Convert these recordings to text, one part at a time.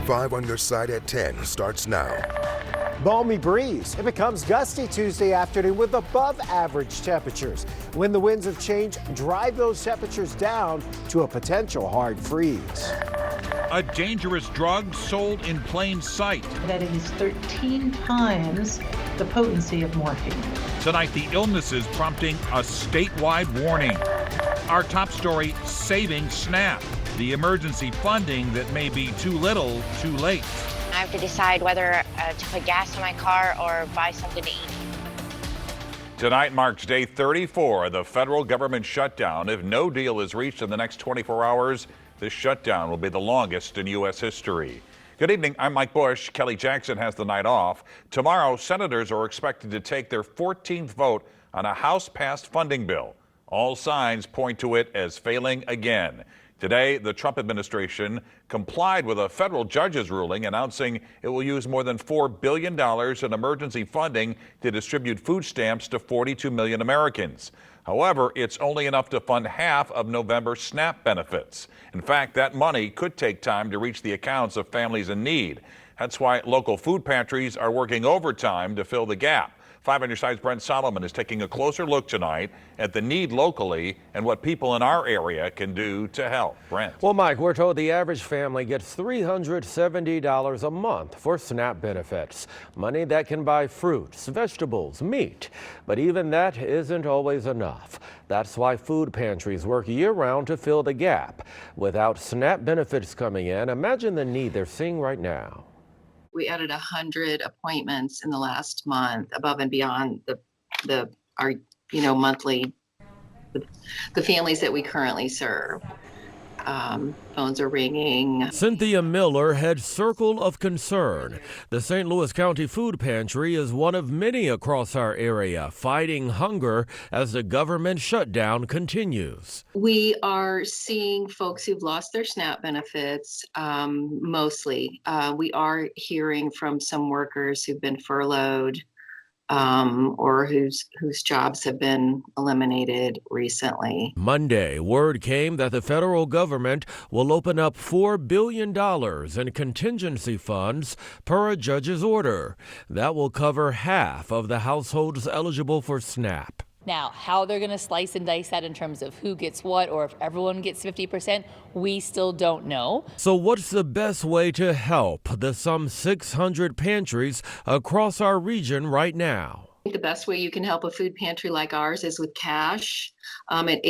5 on your side at 10 starts now. Balmy breeze. It becomes gusty Tuesday afternoon with above average temperatures. When the winds of change drive those temperatures down to a potential hard freeze. A dangerous drug sold in plain sight. That it is 13 times the potency of morphine. Tonight, the illnesses prompting a statewide warning. Our top story, saving SNAP, the emergency funding that may be too little, too late. I have to decide whether to put gas in my car or buy something to eat. Tonight marks day 34 of the federal government shutdown. If no deal is reached in the next 24 hours, this shutdown will be the longest in U.S. history. Good evening, I'm Mike Bush. Kelly Jackson has the night off. Tomorrow, senators are expected to take their 14th vote on a House-passed funding bill. All signs point to it as failing again. Today, the Trump administration complied with a federal judge's ruling announcing it will use more than $4 billion in emergency funding to distribute food stamps to 42 million Americans. However, it's only enough to fund half of November's SNAP benefits. In fact, that money could take time to reach the accounts of families in need. That's why local food pantries are working overtime to fill the gap. 5 on your side's Brent Solomon is taking a closer look tonight at the need locally and what people in our area can do to help. Brent. Well, Mike, we're told the average family gets $370 a month for SNAP benefits, money that can buy fruits, vegetables, meat. But even that isn't always enough. That's why food pantries work year-round to fill the gap. Without SNAP benefits coming in, imagine the need they're seeing right now. We added 100 appointments in the last month, above and beyond our monthly the families that we currently serve. Phones are ringing. Cynthia Miller had Circle of Concern. The St. Louis County Food Pantry is one of many across our area fighting hunger as the government shutdown continues. We are seeing folks who've lost their SNAP benefits, mostly. We are hearing from some workers who've been furloughed, or whose jobs have been eliminated recently. Monday, word came that the federal government will open up $4 billion in contingency funds per a judge's order. That will cover half of the households eligible for SNAP. Now, how they're going to slice and dice that in terms of who gets what or if everyone gets 50%, we still don't know. So what's the best way to help the some 600 pantries across our region right now? The best way you can help a food pantry like ours is with cash. It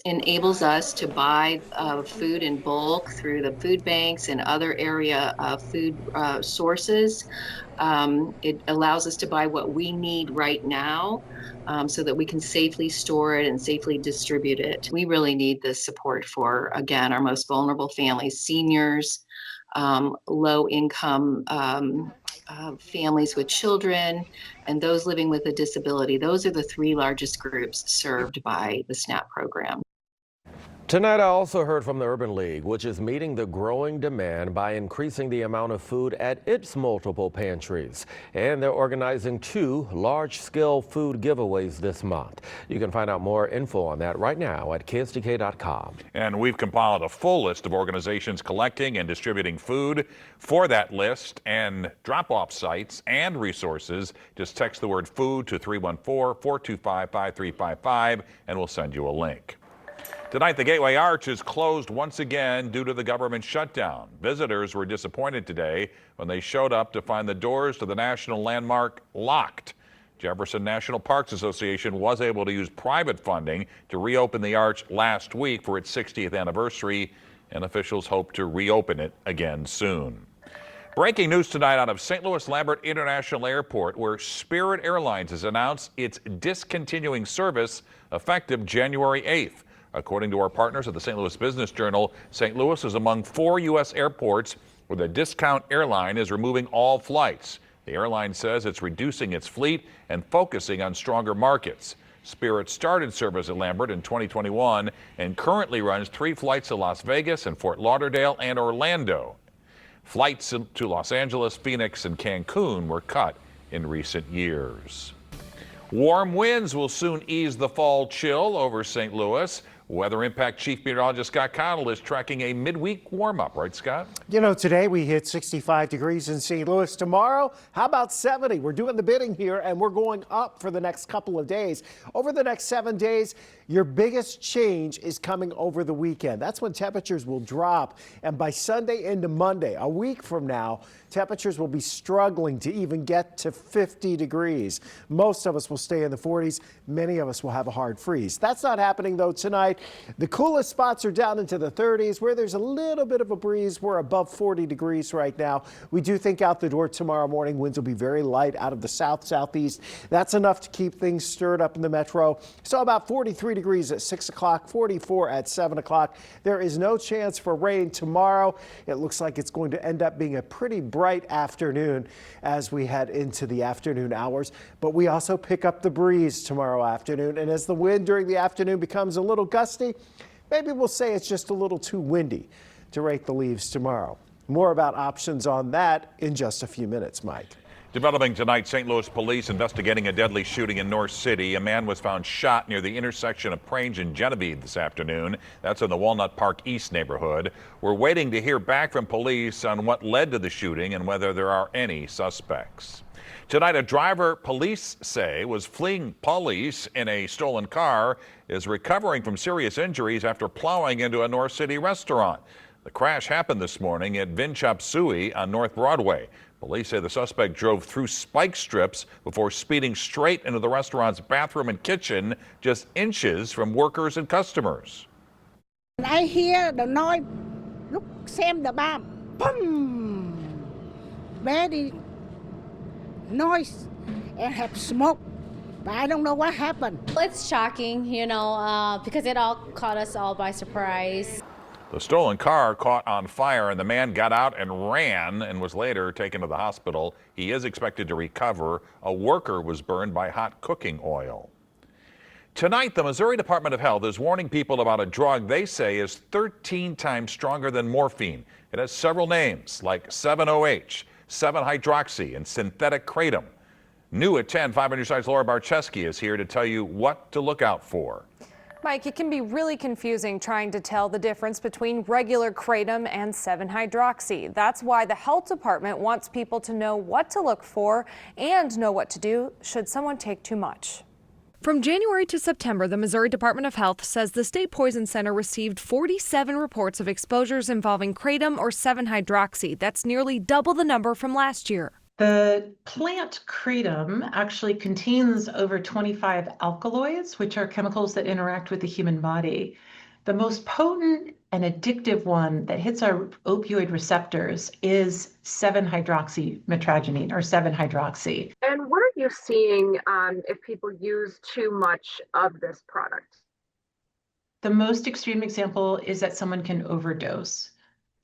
enables us to buy food in bulk through the food banks and other area food sources. It allows us to buy what we need right now so that we can safely store it and safely distribute it. We really need this support for, again, our most vulnerable families, seniors, low-income families with children, and those living with a disability. Those are the 3 largest groups served by the SNAP program. Tonight, I also heard from the Urban League, which is meeting the growing demand by increasing the amount of food at its multiple pantries. And they're organizing 2 large-scale food giveaways this month. You can find out more info on that right now at KSDK.com. And we've compiled a full list of organizations collecting and distributing food. For that list and drop-off sites and resources, just text the word food to 314-425-5355 and we'll send you a link. Tonight, the Gateway Arch is closed once again due to the government shutdown. Visitors were disappointed today when they showed up to find the doors to the national landmark locked. Jefferson National Parks Association was able to use private funding to reopen the arch last week for its 60th anniversary, and officials hope to reopen it again soon. Breaking news tonight out of St. Louis Lambert International Airport, where Spirit Airlines has announced it's discontinuing service effective January 8th. According to our partners at the St. Louis Business Journal, St. Louis is among 4 U.S. airports where the discount airline is removing all flights. The airline says it's reducing its fleet and focusing on stronger markets. Spirit started service at Lambert in 2021 and currently runs 3 flights to Las Vegas and Fort Lauderdale and Orlando. Flights to Los Angeles, Phoenix, and Cancun were cut in recent years. Warm winds will soon ease the fall chill over St. Louis. Weather Impact Chief Meteorologist Scott Connell is tracking a midweek warm-up, right, Scott? You know, today we hit 65 degrees in St. Louis. Tomorrow, how about 70? We're doing the bidding here, and we're going up for the next couple of days. Over the next 7 days, your biggest change is coming over the weekend. That's when temperatures will drop. And by Sunday into Monday, a week from now, temperatures will be struggling to even get to 50 degrees. Most of us will stay in the 40s. Many of us will have a hard freeze. That's not happening, though, tonight. The coolest spots are down into the 30s. Where there's a little bit of a breeze, we're above 40 degrees right now. We do think out the door tomorrow morning, winds will be very light out of the south-southeast. That's enough to keep things stirred up in the metro. So about 43 degrees at 6 o'clock, 44 at 7 o'clock. There is no chance for rain tomorrow. It looks like it's going to end up being a pretty bright afternoon as we head into the afternoon hours. But we also pick up the breeze tomorrow afternoon. And as the wind during the afternoon becomes a little gusty, maybe we'll say it's just a little too windy to rake the leaves tomorrow. More about options on that in just a few minutes, Mike. Developing tonight, St. Louis police investigating a deadly shooting in North City. A man was found shot near the intersection of Prange and Genevieve this afternoon. That's in the Walnut Park East neighborhood. We're waiting to hear back from police on what led to the shooting and whether there are any suspects. Tonight, a driver police say was fleeing police in a stolen car is recovering from serious injuries after plowing into a North City restaurant. The crash happened this morning at Vin Chop Suey on North Broadway. Police say the suspect drove through spike strips before speeding straight into the restaurant's bathroom and kitchen, just inches from workers and customers. I hear the noise, look, xem the bomb, boom, very noise and have smoke, but I don't know what happened. It's shocking, because it all caught us all by surprise. The stolen car caught on fire and the man got out and ran and was later taken to the hospital. He is expected to recover. A worker was burned by hot cooking oil. Tonight, the Missouri Department of Health is warning people about a drug they say is 13 times stronger than morphine. It has several names like 7-OH, 7-hydroxy, and synthetic kratom. New at 10, 5 on your side's Laura Barcheski is here to tell you what to look out for. Mike, it can be really confusing trying to tell the difference between regular kratom and 7-hydroxy. That's why the health department wants people to know what to look for and know what to do should someone take too much. From January to September, the Missouri Department of Health says the State Poison Center received 47 reports of exposures involving kratom or 7-hydroxy. That's nearly double the number from last year. The plant kratom actually contains over 25 alkaloids, which are chemicals that interact with the human body. The most potent and addictive one that hits our opioid receptors is 7-hydroxymetragenine or 7-hydroxy. And what are you seeing if people use too much of this product? The most extreme example is that someone can overdose.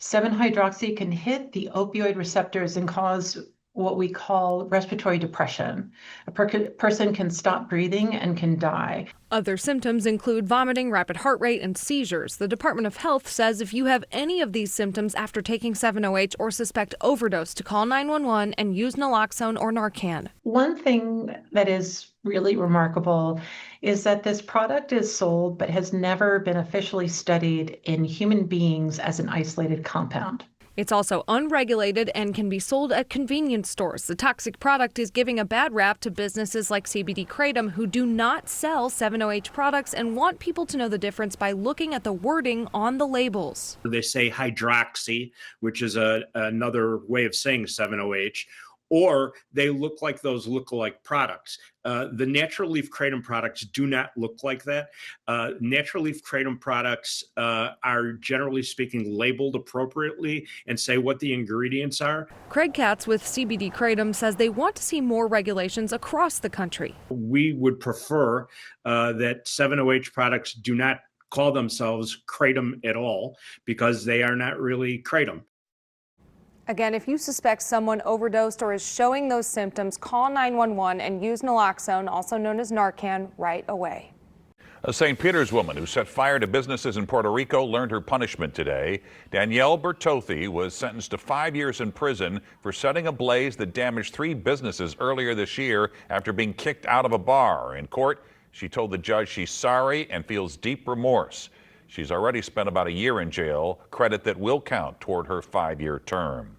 7-hydroxy can hit the opioid receptors and cause what we call respiratory depression. A person can stop breathing and can die. Other symptoms include vomiting, rapid heart rate, and seizures. The Department of Health says if you have any of these symptoms after taking 7-OH or suspect overdose, to call 911 and use naloxone or Narcan. One thing that is really remarkable is that this product is sold but has never been officially studied in human beings as an isolated compound. It's also unregulated and can be sold at convenience stores. The toxic product is giving a bad rap to businesses like CBD Kratom, who do not sell 7-OH products and want people to know the difference by looking at the wording on the labels. They say hydroxy, which is another way of saying 7-OH, or they look like those look-alike products. The natural leaf kratom products do not look like that. Natural leaf kratom products are, generally speaking, labeled appropriately and say what the ingredients are. Craig Katz with CBD Kratom says they want to see more regulations across the country. We would prefer that 7-OH products do not call themselves kratom at all, because they are not really kratom. Again, if you suspect someone overdosed or is showing those symptoms, call 911 and use naloxone, also known as Narcan, right away. A St. Peter's woman who set fire to businesses in Puerto Rico learned her punishment today. Danielle Bertothi was sentenced to 5 years in prison for setting a blaze that damaged 3 businesses earlier this year after being kicked out of a bar. In court, she told the judge she's sorry and feels deep remorse. She's already spent about a year in jail, credit that will count toward her 5-year term.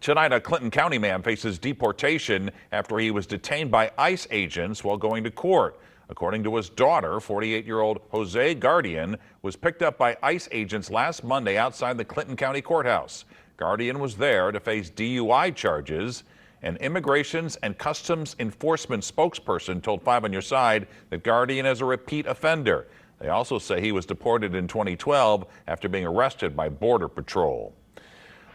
Tonight, a Clinton County man faces deportation after he was detained by ICE agents while going to court. According to his daughter, 48-year-old Jose Guardian was picked up by ICE agents last Monday outside the Clinton County Courthouse. Guardian was there to face DUI charges. An Immigrations and Customs Enforcement spokesperson told 5 on Your Side that Guardian is a repeat offender. They also say he was deported in 2012 after being arrested by Border Patrol.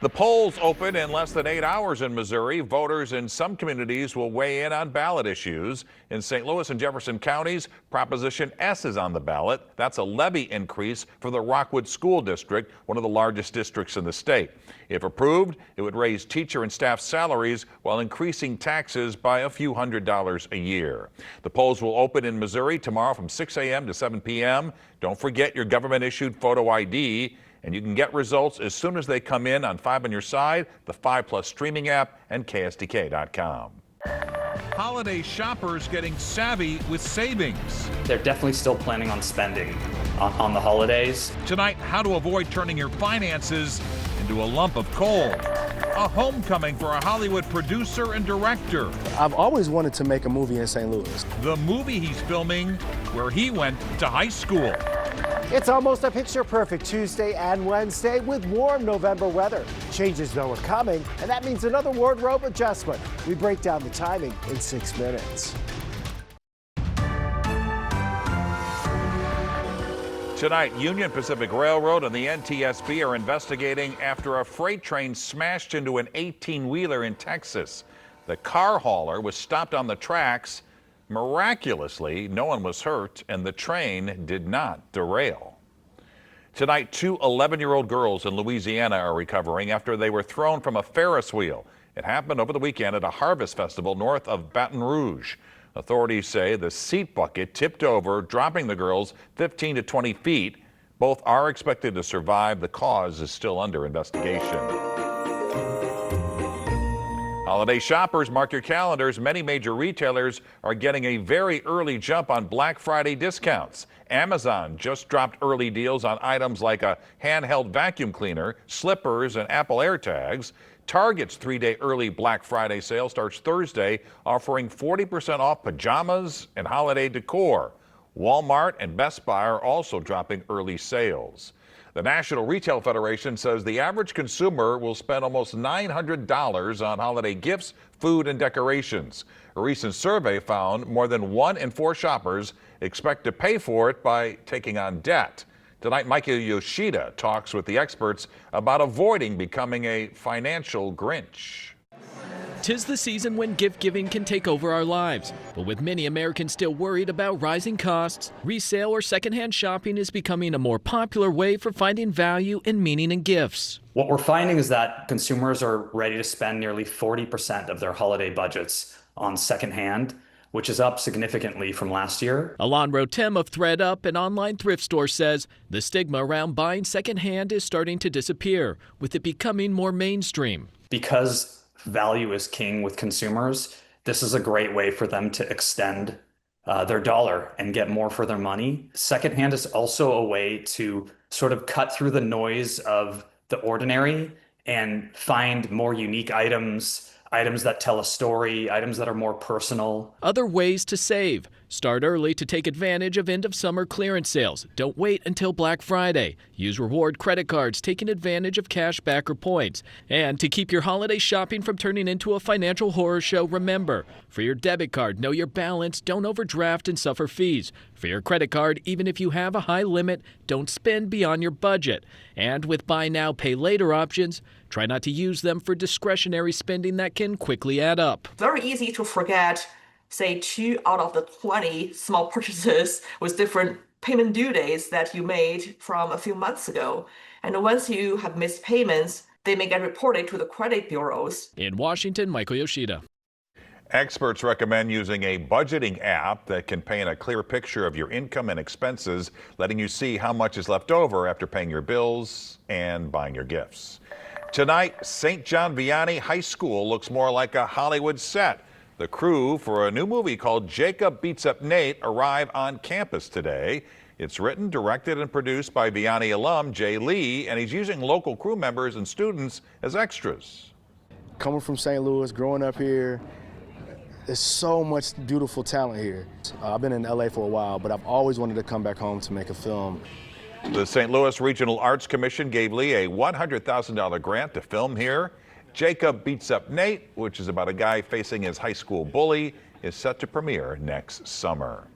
The polls open in less than 8 hours in Missouri. Voters in some communities will weigh in on ballot issues. In St. Louis and Jefferson counties, Proposition S is on the ballot. That's a levy increase for the Rockwood School District, one of the largest districts in the state. If approved, it would raise teacher and staff salaries while increasing taxes by a few $100s a year. The polls will open in Missouri tomorrow from 6 a.m. to 7 p.m. Don't forget your government-issued photo ID. And you can get results as soon as they come in on 5 on Your Side, the 5+ streaming app, and KSDK.com. Holiday shoppers getting savvy with savings. They're definitely still planning on spending on the holidays. Tonight, how to avoid turning your finances into a lump of coal. A homecoming for a Hollywood producer and director. I've always wanted to make a movie in St. Louis. The movie he's filming where he went to high school. It's almost a picture-perfect Tuesday and Wednesday with warm November weather. Changes, though, are coming, and that means another wardrobe adjustment. We break down the timing in 6 minutes. Tonight, Union Pacific Railroad and the NTSB are investigating after a freight train smashed into an 18-wheeler in Texas. The car hauler was stopped on the tracks. Miraculously, no one was hurt, and the train did not derail. Tonight, 2 11-year-old girls in Louisiana are recovering after they were thrown from a Ferris wheel. It happened over the weekend at a harvest festival north of Baton Rouge. Authorities say the seat bucket tipped over, dropping the girls 15 to 20 feet. Both are expected to survive. The cause is still under investigation. Holiday shoppers, mark your calendars. Many major retailers are getting a very early jump on Black Friday discounts. Amazon just dropped early deals on items like a handheld vacuum cleaner, slippers, and Apple AirTags. Target's 3-day early Black Friday sale starts Thursday, offering 40% off pajamas and holiday decor. Walmart and Best Buy are also dropping early sales. The National Retail Federation says the average consumer will spend almost $900 on holiday gifts, food, and decorations. A recent survey found more than 1 in 4 shoppers expect to pay for it by taking on debt. Tonight, Michael Yoshida talks with the experts about avoiding becoming a financial Grinch. 'Tis the season when gift giving can take over our lives. But with many Americans still worried about rising costs, resale or secondhand shopping is becoming a more popular way for finding value and meaning in gifts. What we're finding is that consumers are ready to spend nearly 40% of their holiday budgets on secondhand, which is up significantly from last year. Alon Rotem of ThreadUp, an online thrift store, says the stigma around buying secondhand is starting to disappear, with it becoming more mainstream. Because value is king with consumers, this is a great way for them to extend their dollar and get more for their money. Secondhand is also a way to sort of cut through the noise of the ordinary and find more unique items, items that tell a story, items that are more personal. Other ways to save. Start early to take advantage of end-of-summer clearance sales. Don't wait until Black Friday. Use reward credit cards, taking advantage of cash back or points. And to keep your holiday shopping from turning into a financial horror show, remember, for your debit card, know your balance, don't overdraft and suffer fees. For your credit card, even if you have a high limit, don't spend beyond your budget. And with buy now, pay later options, try not to use them for discretionary spending that can quickly add up. Very easy to forget, say 2 out of the 20 small purchases with different payment due dates that you made from a few months ago. And once you have missed payments, they may get reported to the credit bureaus. In Washington, Michael Yoshida. Experts recommend using a budgeting app that can paint a clear picture of your income and expenses, letting you see how much is left over after paying your bills and buying your gifts. Tonight, St. John Vianney High School looks more like a Hollywood set. The crew for a new movie called Jacob Beats Up Nate arrive on campus today. It's written, directed, and produced by Vianney alum Jay Lee, and he's using local crew members and students as extras. Coming from St. Louis, growing up here, there's so much beautiful talent here. I've been in LA for a while, but I've always wanted to come back home to make a film. The St. Louis Regional Arts Commission gave Lee a $100,000 grant to film here. Jacob Beats Up Nate, which is about a guy facing his high school bully, is set to premiere next summer.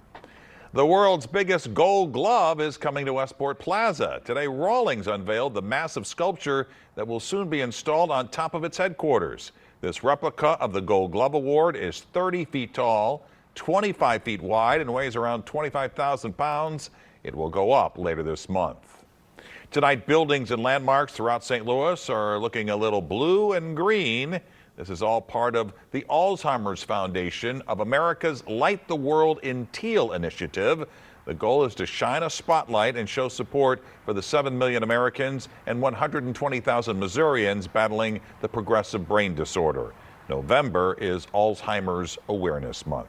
The world's biggest gold glove is coming to Westport Plaza. Today, Rawlings unveiled the massive sculpture that will soon be installed on top of its headquarters. This replica of the Gold Glove Award is 30 feet tall, 25 feet wide, and weighs around 25,000 pounds. It will go up later this month. Tonight, buildings and landmarks throughout St. Louis are looking a little blue and green. This is all part of the Alzheimer's Foundation of America's Light the World in Teal initiative. The goal is to shine a spotlight and show support for the 7 million Americans and 120,000 Missourians battling the progressive brain disorder. November is Alzheimer's Awareness Month.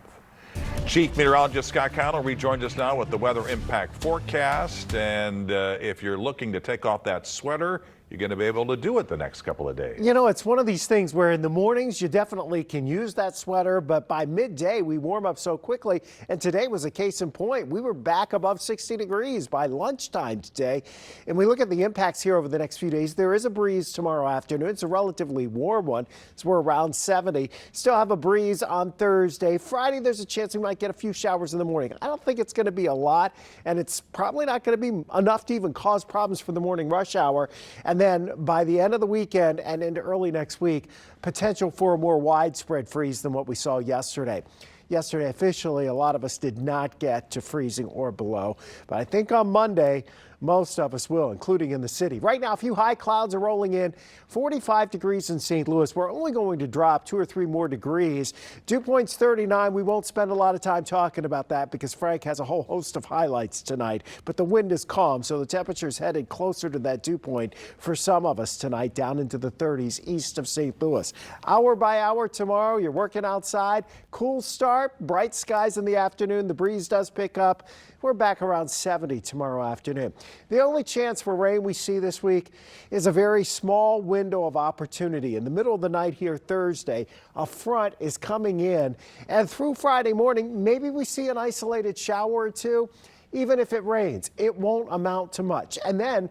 Chief Meteorologist Scott Connell rejoins us now with the weather impact forecast. And if you're looking to take off that sweater, you're going to be able to do it the next couple of days. You know, it's one of these things where in the mornings you definitely can use that sweater, but by midday we warm up so quickly. And today was a case in point. We were back above 60 degrees by lunchtime today. And we look at the impacts here over the next few days. There is a breeze tomorrow afternoon. It's a relatively warm one. So we're around 70. Still have a breeze on Thursday. Friday, there's a chance we might get a few showers in the morning. I don't think it's going to be a lot, and it's probably not going to be enough to even cause problems for the morning rush hour. And then by the end of the weekend and into early next week, potential for a more widespread freeze than what we saw yesterday. Yesterday, officially, a lot of us did not get to freezing or below, but I think on Monday, most of us will, including in the city. Right now, a few high clouds are rolling in. 45 degrees in St. Louis. We're only going to drop 2 or 3 more degrees. Dew point's 39. We won't spend a lot of time talking about that because Frank has a whole host of highlights tonight. But the wind is calm, so the temperature is headed closer to that dew point for some of us tonight, down into the 30s east of St. Louis. Hour by hour tomorrow, you're working outside. Cool start, bright skies in the afternoon. The breeze does pick up. We're back around 70 tomorrow afternoon. The only chance for rain we see this week is a very small window of opportunity. In the middle of the night here Thursday, a front is coming in, and through Friday morning, maybe we see an isolated shower or two. Even if it rains, it won't amount to much. And then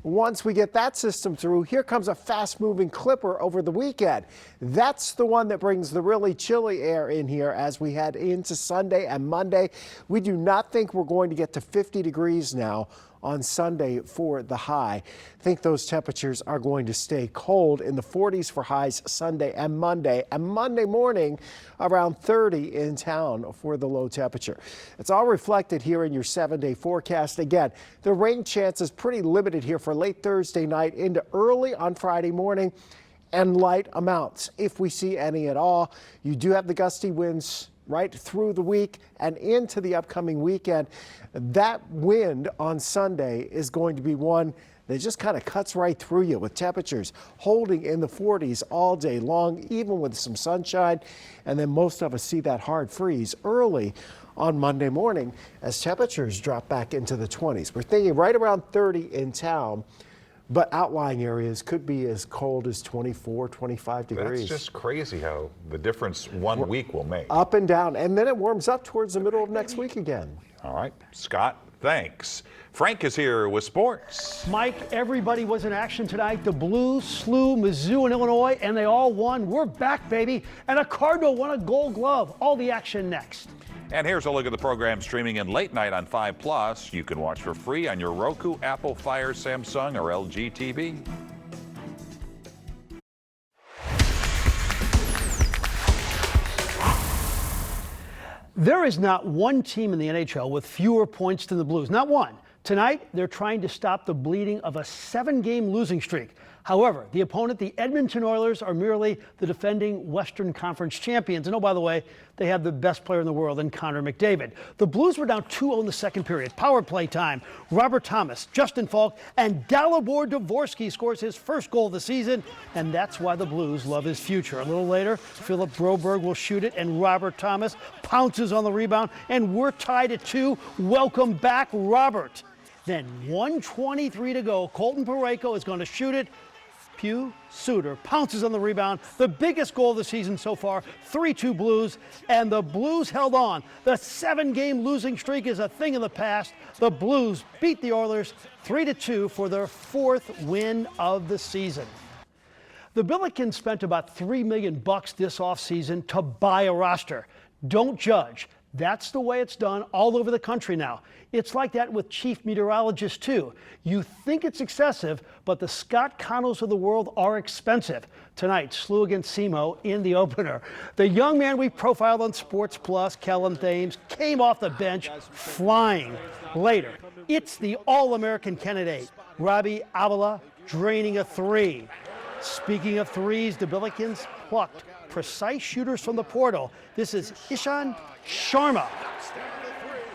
once we get that system through, here comes a fast-moving clipper over the weekend. That's the one that brings the really chilly air in here as we head into Sunday and Monday. We do not think we're going to get to 50 degrees now on Sunday for the high. I think those temperatures are going to stay cold in the 40s for highs Sunday and Monday morning around 30 in town for the low temperature. It's all reflected here in your 7-day forecast. Again, the rain chance is pretty limited here for late Thursday night into early on Friday morning, and light amounts if we see any at all. You do have the gusty winds right through the week and into the upcoming weekend. That wind on Sunday is going to be one that just kind of cuts right through you, with temperatures holding in the 40s all day long, even with some sunshine. And then most of us see that hard freeze early on Monday morning as temperatures drop back into the 20s. We're thinking right around 30 in town, but outlying areas could be as cold as 24, 25 degrees. That's just crazy how the difference 1 week will make. Up and down, and then it warms up towards the middle of next week again. All right, Scott, thanks. Frank is here with sports. Mike, everybody was in action tonight. The Blues slew Mizzou and Illinois, and they all won. We're back, baby. And a Cardinal won a Gold Glove. All the action next. And here's a look at the program streaming in late night on 5+. You can watch for free on your Roku, Apple, Fire, Samsung, or LG TV. There is not one team in the NHL with fewer points than the Blues. Not one. Tonight, they're trying to stop the bleeding of a 7-game losing streak. However, the opponent, the Edmonton Oilers, are merely the defending Western Conference champions. And oh, by the way, they have the best player in the world in Connor McDavid. The Blues were down 2-0 in the second period. Power play time. Robert Thomas, Justin Falk, and Dalibor Dvorsky scores his first goal of the season, and that's why the Blues love his future. A little later, Philip Broberg will shoot it, and Robert Thomas pounces on the rebound, and we're tied at 2. Welcome back, Robert. Then 1:23 to go. Colton Parayko is going to shoot it. Pew Suter pounces on the rebound. The biggest goal of the season so far, 3-2 Blues, and the Blues held on. The 7-game losing streak is a thing of the past. The Blues beat the Oilers 3-2 for their 4th win of the season. The Billikens spent about $3 million this offseason to buy a roster. Don't judge. That's the way it's done all over the country now. It's like that with chief meteorologists, too. You think it's excessive, but the Scott Connells of the world are expensive. Tonight, SLU against SEMO in the opener. The young man we profiled on Sports Plus, Kellen Thames, came off the bench flying. Later, it's the All-American candidate, Robbie Avila, draining a 3. Speaking of threes, the Billikens plucked precise shooters from the portal. This is Ishan Sharma.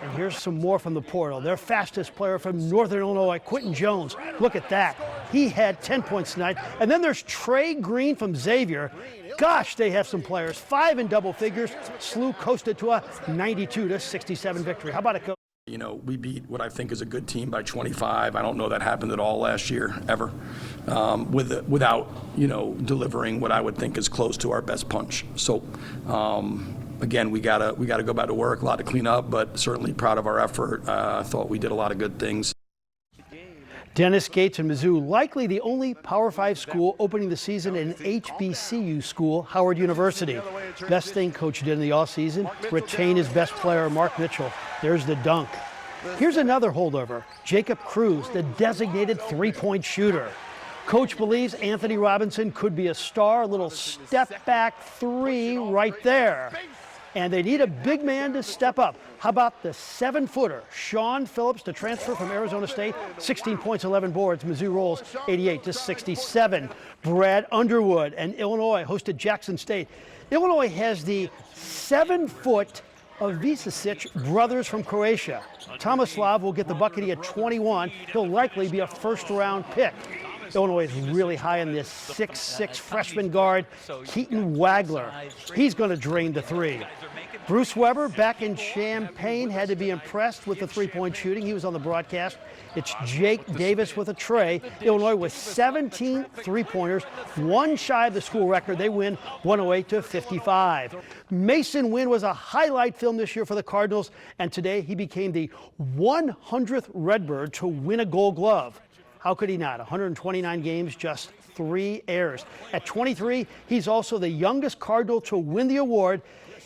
And here's some more from the portal. Their fastest player from Northern Illinois, Quentin Jones. Look at that. He had 10 points tonight. And then there's Trey Green from Xavier. Gosh, they have some players. 5 in double figures. SLU coasted to a 92-67 victory. How about it, Coach? You know, we beat what I think is a good team by 25. I don't know that happened at all last year, ever, without, you know, delivering what I would think is close to our best punch. So, again, we gotta go back to work, a lot to clean up, but certainly proud of our effort. I thought we did a lot of good things. Dennis Gates and Mizzou, likely the only Power 5 school opening the season in HBCU school, Howard University. Best thing Coach did in the offseason, retain his best player, Mark Mitchell. There's the dunk. Here's another holdover, Jacob Cruz, the designated three-point shooter. Coach believes Anthony Robinson could be a star, a little step-back 3 right there. And they need a big man to step up. How about the 7-footer, Sean Phillips, to transfer from Arizona State, 16 points, 11 boards. Mizzou rolls 88-67. Brad Underwood and Illinois hosted Jackson State. Illinois has the 7-foot Avicic brothers from Croatia. Tomislav will get the bucket. He had 21. He'll likely be a first-round pick. Illinois is really high in this 6'6" freshman guard, Keaton Wagler. He's going to drain the 3. Bruce Weber, back in Champaign, had to be impressed with the three-point shooting. He was on the broadcast. It's Jake Davis with a tray. Illinois with 17 three-pointers, 1 shy of the school record. They win 108-55. Mason Wynn was a highlight film this year for the Cardinals, and today he became the 100th Redbird to win a Gold Glove. How could he not? 129 games, just 3 errors. At 23, he's also the youngest Cardinal to win the award,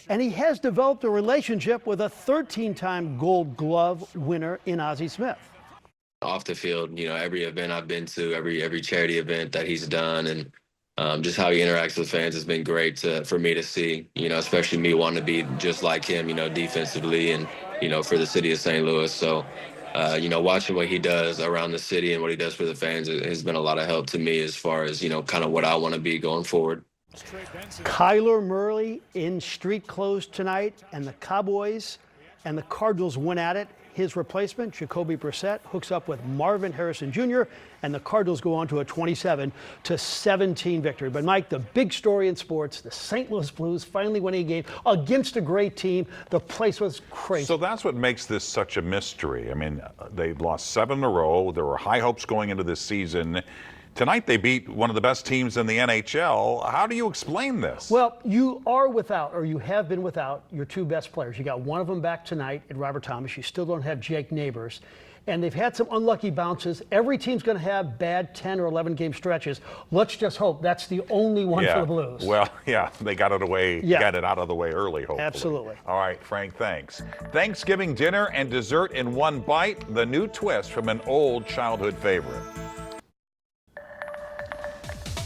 and he has developed a relationship with a 13-time Gold Glove winner in Ozzie Smith. Off the field, you know, every event I've been to, every charity event that he's done, and just how he interacts with fans has been great for me to see, you know, especially me wanting to be just like him, you know, defensively and, you know, for the city of St. Louis. So, you know, watching what he does around the city and what he does for the fans has been a lot of help to me as far as, you know, kind of what I want to be going forward. Kyler Murray in street clothes tonight, and the Cowboys and the Cardinals went at it. His replacement, Jacoby Brissett, hooks up with Marvin Harrison Jr., and the Cardinals go on to a 27-17 victory. But, Mike, the big story in sports, the St. Louis Blues finally winning a game against a great team. The place was crazy. So that's what makes this such a mystery. I mean, they've lost 7 in a row. There were high hopes going into this season. Tonight they beat one of the best teams in the NHL. How do you explain this? Well, you are without, or you have been without, your 2 best players. You got one of them back tonight at Robert Thomas. You still don't have Jake Neighbors. And they've had some unlucky bounces. Every team's going to have bad 10 or 11 game stretches. Let's just hope that's the only one for the Blues. Well, yeah, they got it away, got it out of the way early, hopefully. Absolutely. All right, Frank, thanks. Thanksgiving dinner and dessert in one bite, the new twist from an old childhood favorite.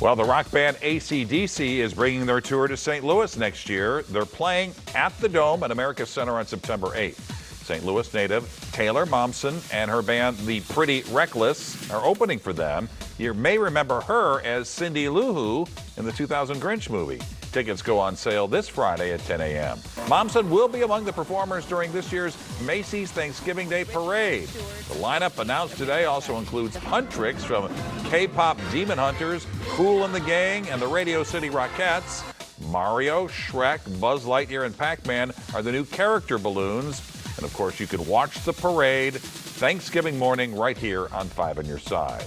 Well, the rock band AC/DC is bringing their tour to St. Louis next year. They're playing at the Dome at America Center on September 8th. St. Louis native Taylor Momsen and her band The Pretty Reckless are opening for them. You may remember her as Cindy Lou Who in the 2000 Grinch movie. Tickets go on sale this Friday at 10 a.m. Momsen will be among the performers during this year's Macy's Thanksgiving Day Parade. The lineup announced today also includes Huntrix from K-pop Demon Hunters, Kool and the Gang, and the Radio City Rockettes. Mario, Shrek, Buzz Lightyear, and Pac-Man are the new character balloons. And of course, you can watch the parade Thanksgiving morning right here on 5 on Your Side.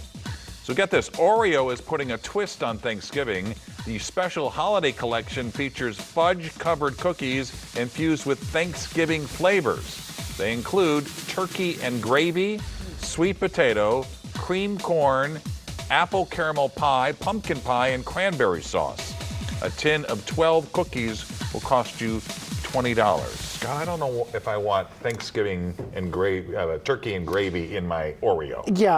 So get this, Oreo is putting a twist on Thanksgiving. The special holiday collection features fudge-covered cookies infused with Thanksgiving flavors. They include turkey and gravy, sweet potato, cream corn, apple caramel pie, pumpkin pie, and cranberry sauce. A tin of 12 cookies will cost you $20. God, I don't know if I want Thanksgiving and turkey and gravy in my Oreo. Yeah,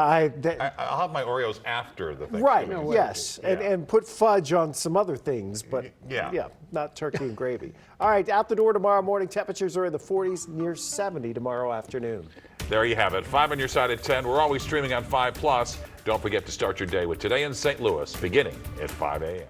I'll have my Oreos after the Thanksgiving. right. Yes, and put fudge on some other things, but yeah, not turkey and gravy. All right, out the door tomorrow morning. Temperatures are in the 40s, near 70 tomorrow afternoon. There you have it. 5 on Your Side at 10. We're always streaming on 5+. Don't forget to start your day with Today in St. Louis, beginning at 5 a.m.